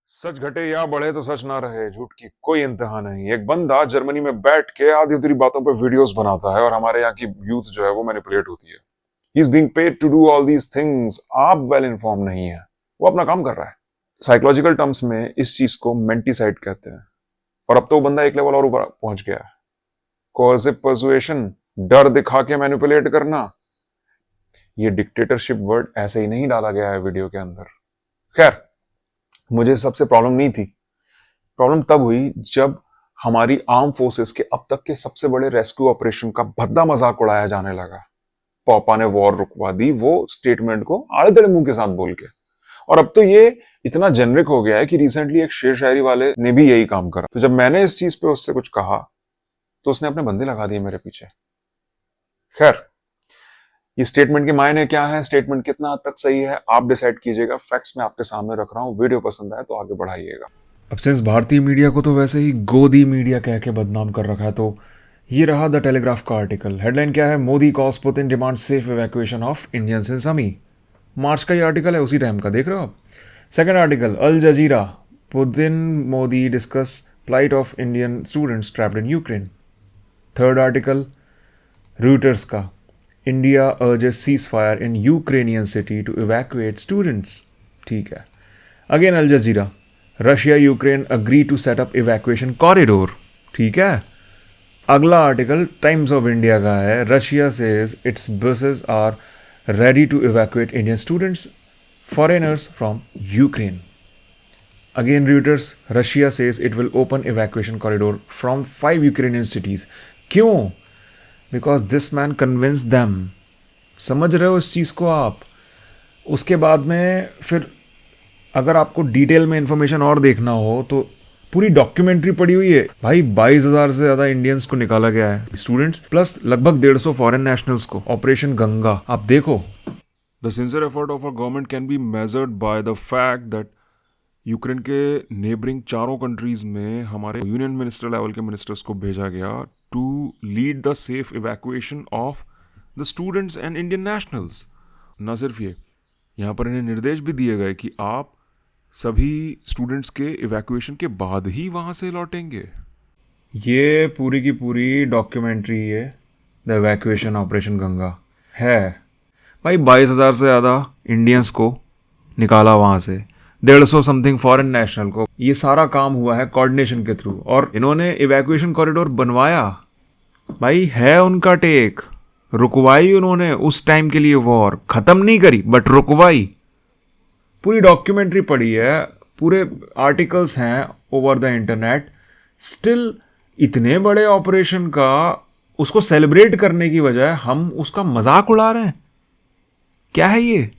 सच घटे या बढ़े तो सच ना रहे, झूठ की कोई इंतहा नहीं। एक बंदा जर्मनी में बैठ के आधी अधूरी बातों पर वीडियोस बनाता है और हमारे यहाँ की यूथ जो है वो मैनिपुलेट होती है। He is being paid to do all these things. आप वेल इन्फॉर्म नहीं है, वो अपना काम कर रहा है। साइकोलॉजिकल टर्म्स में इस चीज को मेंटिसाइड कहते हैं। और अब तो वो बंदा एक लेवल और ऊपर पहुंच गया है। कोर्सिव पर्सुएशन, डर दिखा के मैनिपुलेट करना। ये डिक्टेटरशिप वर्ड ऐसे ही नहीं डाला गया है वीडियो के अंदर। खैर, मुझे सबसे प्रॉब्लम नहीं थी। प्रॉब्लम तब हुई जब हमारी आर्म फोर्सेस के अब तक के सबसे बड़े रेस्क्यू ऑपरेशन का भद्दा मजाक उड़ाया जाने लगा। पापा ने वॉर रुकवा दी, वो स्टेटमेंट को आड़े दड़े मुंह के साथ बोल के। और अब तो ये इतना जेनरिक हो गया है कि रिसेंटली एक शेर शायरी वाले ने भी यही काम करा। तो जब मैंने इस चीज पे उससे कुछ कहा तो उसने अपने बंदे लगा दिए मेरे पीछे। खैर, ये स्टेटमेंट के मायने क्या है, स्टेटमेंट कितना हद तक सही है, आप डिसाइड कीजिएगा। फैक्ट्स मैं आपके सामने रख रहा हूँ। वीडियो पसंद आए तो आगे बढ़ाइएगा। अब सिंस भारतीय मीडिया को तो वैसे ही गोदी मीडिया कह के बदनाम कर रखा है, तो ये रहा द टेलीग्राफ का आर्टिकल। हेडलाइन क्या है? Modi calls Putin demand safe evacuation of Indians in समी। मार्च का ये आर्टिकल है, उसी टाइम का देख रहे हो आप। Second article, Al Jazeera, Putin Modi discuss flight of Indian students trapped in Ukraine. Third article, Reuters का, India urges cease fire in Ukrainian city to evacuate students. ठीक है। Again Al Jazeera, Russia Ukraine agree to set up evacuation corridor. ठीक है। अगला article Times of India का है, Russia says its buses are ready to evacuate Indian students foreigners from Ukraine. Again Reuters, Russia says it will open evacuation corridor from 5 Ukrainian cities. क्यों? Because this man convince them. समझ रहे हो इस चीज़ को आप? उसके बाद में फिर अगर आपको डिटेल में इंफॉर्मेशन और देखना हो तो पूरी डॉक्यूमेंट्री पड़ी हुई है भाई। 22,000 से ज़्यादा इंडियंस को निकाला गया है, स्टूडेंट्स प्लस लगभग 150 फॉरेन नेशनल्स को। ऑपरेशन गंगा आप देखो। The sincere effort of a government can be measured by the fact that Ukraine के नेबरिंग चारों कंट्रीज में हमारे यूनियन मिनिस्टर लेवल के मिनिस्टर्स को भेजा गया to lead the safe evacuation of the students and Indian nationals. न सिर्फ ये, यहाँ पर इन्हें निर्देश भी दिए गए कि आप सभी स्टूडेंट्स के इवैक्यूएशन के बाद ही वहाँ से लौटेंगे। ये पूरी की पूरी डॉक्यूमेंट्री है, द इवैक्यूएशन ऑपरेशन गंगा है भाई। 22,000 से ज़्यादा इंडियंस को निकाला वहाँ से, 150 समथिंग फॉरेन नेशनल को। ये सारा काम हुआ है कोऑर्डिनेशन के थ्रू। और इन्होंने इवैक्यूएशन कॉरिडोर बनवाया भाई, है उनका टेक। रुकवाई उन्होंने उस टाइम के लिए, वॉर ख़त्म नहीं करी बट रुकवाई। पूरी डॉक्यूमेंट्री पड़ी है, पूरे आर्टिकल्स हैं ओवर द इंटरनेट। स्टिल इतने बड़े ऑपरेशन का उसको सेलिब्रेट करने की बजाय हम उसका मजाक उड़ा रहे हैं। क्या है ये?